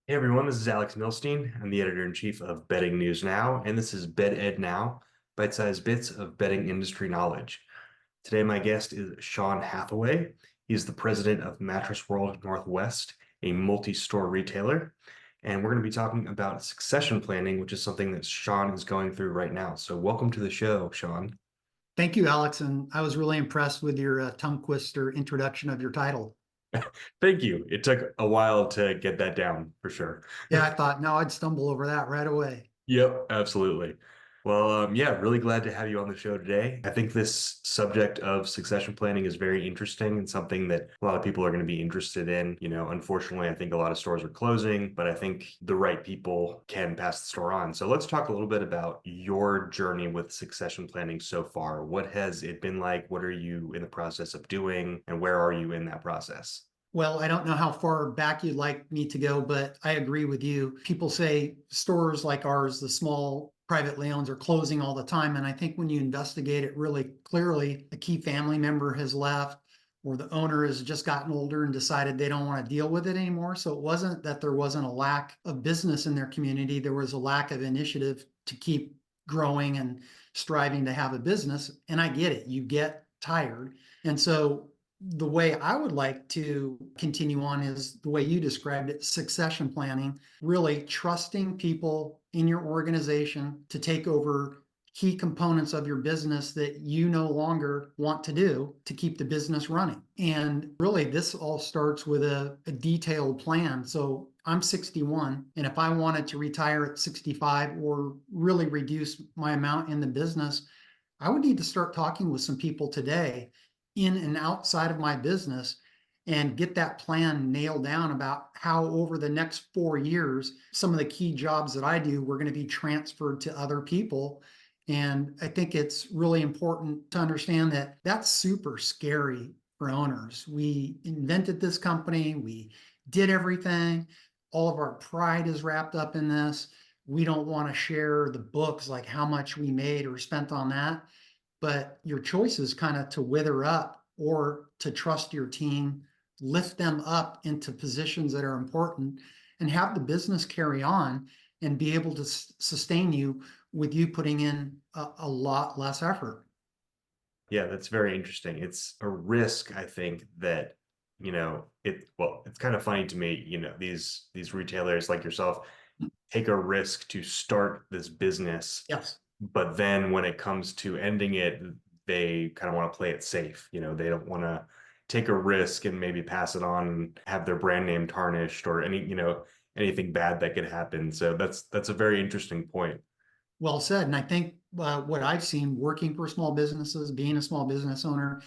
Hey everyone, this is Alex Milstein. I'm the editor-in-chief of Betting News Now, and this is Bet Ed Now, bite-sized bits of betting industry knowledge. Today, my guest is Sean Hathaway. He's the president of Mattress World NorthWest, a multi-store retailer. And we're going to be talking about succession planning, which is something that Sean is going through right now. So welcome to the show, Sean. Thank you, Alex. And I was really impressed with your tongue twister introduction of your title. Thank you. It took a while to get that down, for sure. Yeah, I thought, no, I'd stumble over that right away. Yep, absolutely. Well, yeah, really glad to have you on the show today. I think this subject of succession planning is very interesting and something that a lot of people are going to be interested in. Unfortunately, I think a lot of stores are closing, but I think the right people can pass the store on. So let's talk a little bit about your journey with succession planning so far. What has it been like? What are you in the process of doing? And where are you in that process? Well, I don't know how far back you'd like me to go, but I agree with you. People say stores like ours, the small privately owned, are closing all the time. And I think when you investigate it really clearly, a key family member has left or the owner has just gotten older and decided they don't want to deal with it anymore. So it wasn't that there wasn't a lack of business in their community. There was a lack of initiative to keep growing and striving to have a business. And I get it. You get tired. And so the way I would like to continue on is the way you described it, succession planning, really trusting people in your organization to take over key components of your business that you no longer want to do to keep the business running. And really, this all starts with a detailed plan. So I'm 61, and if I wanted to retire at 65 or really reduce my amount in the business, I would need to start talking with some people today in and outside of my business and get that plan nailed down about how over the next 4 years, some of the key jobs that I do, we're going to be transferred to other people. And I think it's really important to understand that that's super scary for owners. We invented this company, we did everything, all of our pride is wrapped up in this. We don't want to share the books, like how much we made or spent on that, but your choice is kind of to wither up or to trust your team, lift them up into positions that are important, and have the business carry on and be able to sustain you with you putting in a lot less effort. Yeah, that's very interesting. It's a risk, I think, that, it's kind of funny to me, these retailers like yourself take a risk to start this business, Yes. but then when it comes to ending it, they kind of want to play it safe. They don't want to take a risk and maybe pass it on and have their brand name tarnished or anything bad that could happen. So that's a very interesting point. Well said. And I think what I've seen working for small businesses, being a small business owner,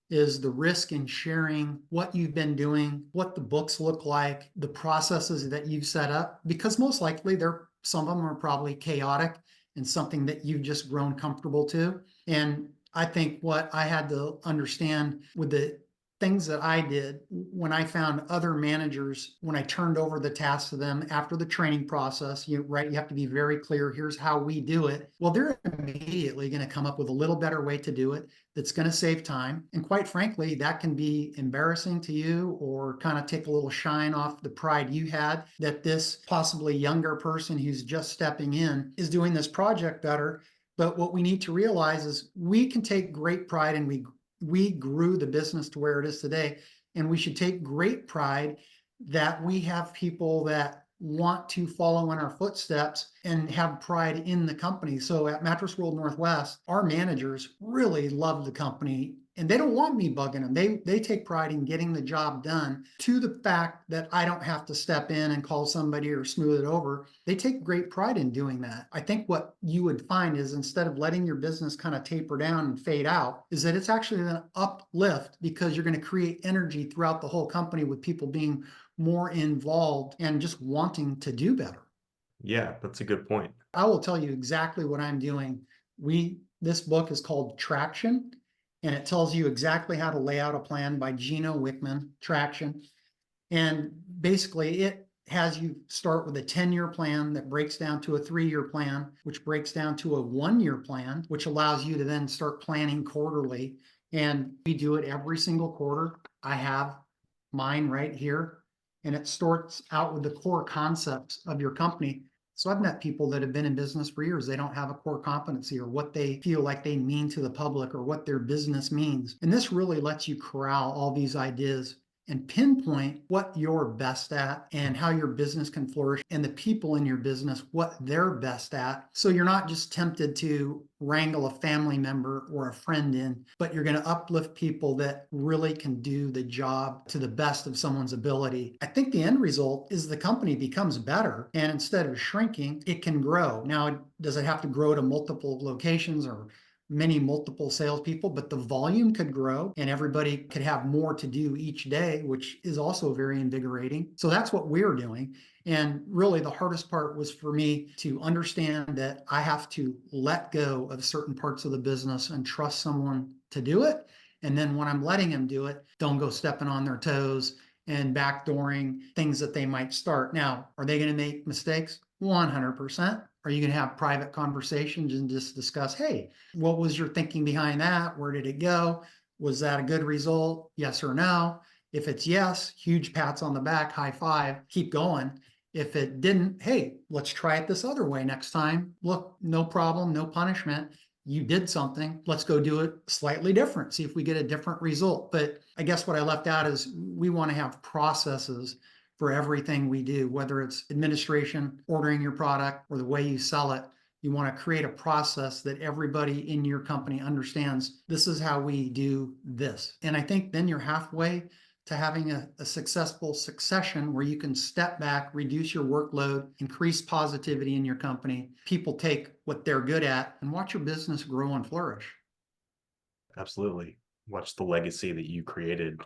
is the risk in sharing what you've been doing, what the books look like, the processes that you've set up, because most likely some of them are probably chaotic and something that you've just grown comfortable to. And I think what I had to understand with the things that I did when I found other managers, when I turned over the tasks to them after the training process, you have to be very clear, here's how we do it. Well, they're immediately going to come up with a little better way to do it that's going to save time. And quite frankly, that can be embarrassing to you or kind of take a little shine off the pride you had that this possibly younger person who's just stepping in is doing this project better. But what we need to realize is we can take great pride, and we grew the business to where it is today. And we should take great pride that we have people that want to follow in our footsteps and have pride in the company. So at Mattress World Northwest, our managers really love the company and they don't want me bugging them. They take pride in getting the job done, to the fact that I don't have to step in and call somebody or smooth it over. They take great pride in doing that. I think what you would find is, instead of letting your business kind of taper down and fade out, is that it's actually going to uplift, because you're going to create energy throughout the whole company with people being more involved and just wanting to do better. Yeah, that's a good point. I will tell you exactly what I'm doing. This book is called Traction, and it tells you exactly how to lay out a plan, by Gino Wickman, Traction. And basically it has you start with a 10-year plan that breaks down to a 3-year plan, which breaks down to a 1-year plan, which allows you to then start planning quarterly. And we do it every single quarter. I have mine right here. and it starts out with the core concepts of your company. So I've met people that have been in business for years. They don't have a core competency or what they feel like they mean to the public or what their business means. And this really lets you corral all these ideas and pinpoint what you're best at and how your business can flourish and the people in your business, what they're best at. So you're not just tempted to wrangle a family member or a friend in, but you're going to uplift people that really can do the job to the best of someone's ability. I think the end result is the company becomes better, and instead of shrinking, it can grow. Now, does it have to grow to multiple locations or many multiple salespeople, but the volume could grow and everybody could have more to do each day, which is also very invigorating. So that's what we're doing. And really, the hardest part was for me to understand that I have to let go of certain parts of the business and trust someone to do it. And then when I'm letting them do it, don't go stepping on their toes and backdooring things that they might start. Now, are they going to make mistakes? 100%. Are you going to have private conversations and just discuss, hey, what was your thinking behind that? Where did it go? Was that a good result? Yes or no? If it's yes, huge pats on the back, high five, keep going. If it didn't, hey, let's try it this other way next time. Look, no problem, no punishment. You did something. Let's go do it slightly different. See if we get a different result. But I guess what I left out is we want to have processes for everything we do, whether it's administration, ordering your product, or the way you sell it. You want to create a process that everybody in your company understands this is how we do this. And I think then you're halfway to having a successful succession where you can step back, reduce your workload, increase positivity in your company. People take what they're good at and watch your business grow and flourish. Absolutely. Watch the legacy that you created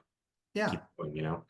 Yeah. keep going, you know?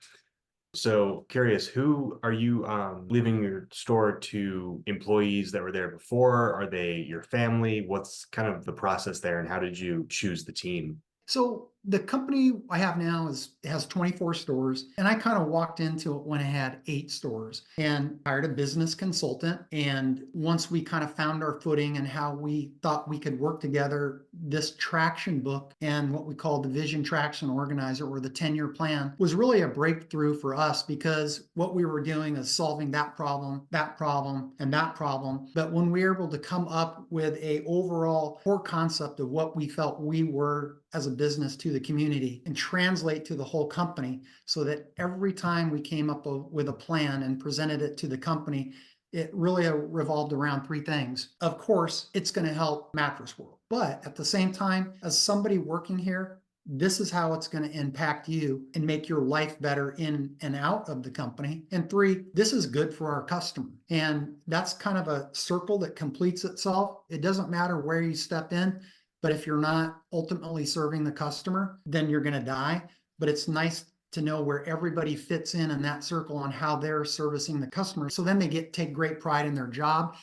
So curious, who are you leaving your store to employees that were there before? Are they your family? What's kind of the process there, and how did you choose the team? So the company I have now has 24 stores, and I kind of walked into it when it had 8 stores and hired a business consultant. And once we kind of found our footing and how we thought we could work together, this traction book and what we call the Vision Traction Organizer, or the 10-year plan, was really a breakthrough for us, because what we were doing is solving that problem, and that problem. But when we were able to come up with a overall core concept of what we felt we were as a business to the community and translate to the whole company, so that every time we came up with a plan and presented it to the company, it really revolved around 3 things. Of course, it's going to help Mattress World, but at the same time, as somebody working here, this is how it's going to impact you and make your life better in and out of the company. And 3, this is good for our customer. And that's kind of a circle that completes itself. It doesn't matter where you step in, but if you're not ultimately serving the customer, then you're going to die. But it's nice to know where everybody fits in that circle and how they're servicing the customer. So then they take great pride in their job,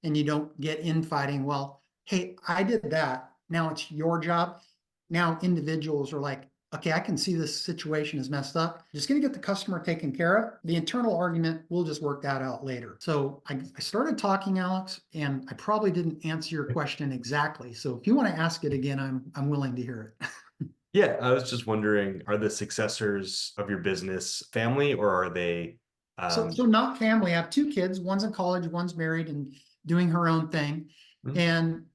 and you don't get infighting. Well, hey, I did that. Now it's your job. Now individuals are like, okay, I can see this situation is messed up. Just going to get the customer taken care of. The internal argument, we'll just work that out later. So I started talking, Alex, and I probably didn't answer your question exactly. So if you want to ask it again, I'm willing to hear it. Yeah, I was just wondering, are the successors of your business family, or are they So not family. I have 2 kids. One's in college, one's married and doing her own thing. Mhm. And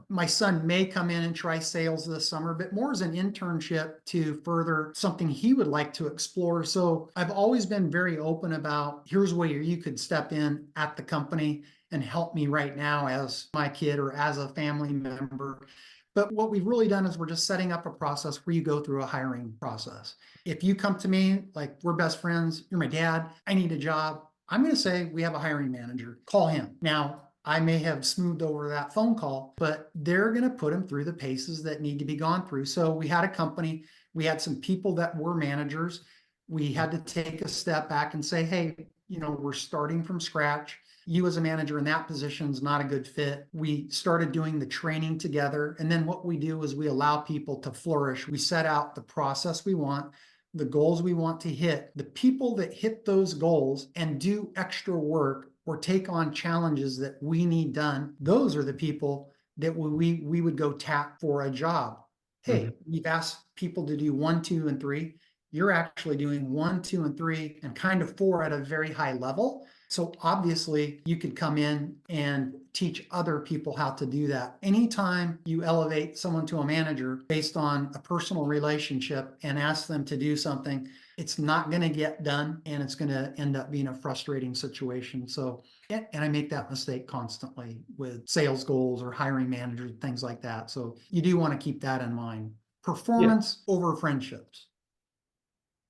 my son may come in and try sales this summer, but more as an internship to further something he would like to explore. So I've always been very open about, here's where you could step in at the company and help me right now as my kid or as a family member. But what we've really done is we're just setting up a process where you go through a hiring process. If you come to me, like, we're best friends, you're my dad, I need a job, I'm going to say, we have a hiring manager, call him. Now, I may have smoothed over that phone call, but they're going to put him through the paces that need to be gone through. So we had a company, we had some people that were managers. We had to take a step back and say, hey, we're starting from scratch. You as a manager in that position is not a good fit. We started doing the training together. And then what we do is we allow people to flourish. We set out the process we want, the goals we want to hit. The people that hit those goals and do extra work or take on challenges that we need done, those are the people that we would go tap for a job. Mhm. Hey, we've asked people to do 1, 2, and 3. You're actually doing 1, 2, and 3, and kind of 4 at a very high level. So obviously, you could come in and teach other people how to do that. Anytime you elevate someone to a manager based on a personal relationship and ask them to do something, it's not going to get done, and it's going to end up being a frustrating situation. So, and I make that mistake constantly with sales goals or hiring managers, things like that. So you do want to keep that in mind. Yeah. Performance over friendships.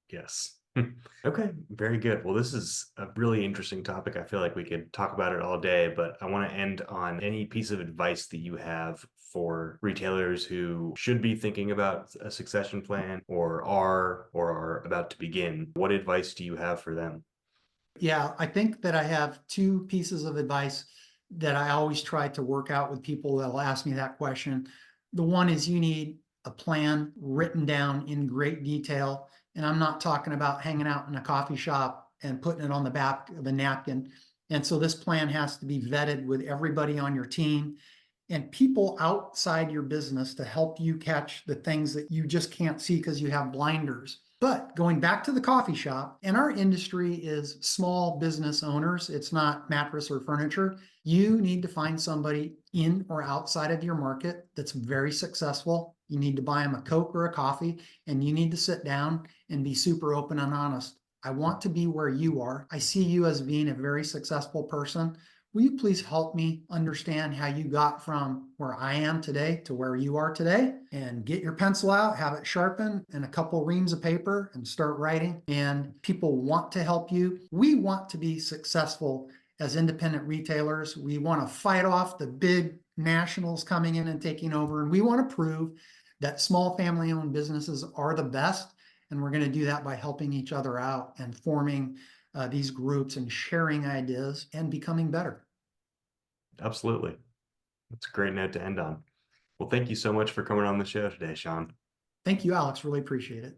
Yes. Okay, very good. Well, this is a really interesting topic. I feel like we could talk about it all day, but I want to end on any piece of advice that you have for retailers who should be thinking about a succession plan or are about to begin. What advice do you have for them? Yeah, I think that I have two pieces of advice that I always try to work out with people that'll ask me that question. The one is you need a plan written down in great detail. And I'm not talking about hanging out in a coffee shop and putting it on the back of a napkin. And so this plan has to be vetted with everybody on your team and people outside your business to help you catch the things that you just can't see because you have blinders. But going back to the coffee shop, and our industry is small business owners, it's not mattress or furniture. You need to find somebody in or outside of your market that's very successful. You need to buy them a Coke or a coffee, and you need to sit down and be super open and honest. I want to be where you are. I see you as being a very successful person. Will you please help me understand how you got from where I am today to where you are today? And get your pencil out, have it sharpened, and a couple reams of paper and start writing. And people want to help you. We want to be successful as independent retailers. We want to fight off the big nationals coming in and taking over. And we want to prove that small family owned businesses are the best. And we're going to do that by helping each other out and forming these groups and sharing ideas and becoming better. Absolutely. That's a great note to end on. Well, thank you so much for coming on the show today, Sean. Thank you, Alex. Really appreciate it.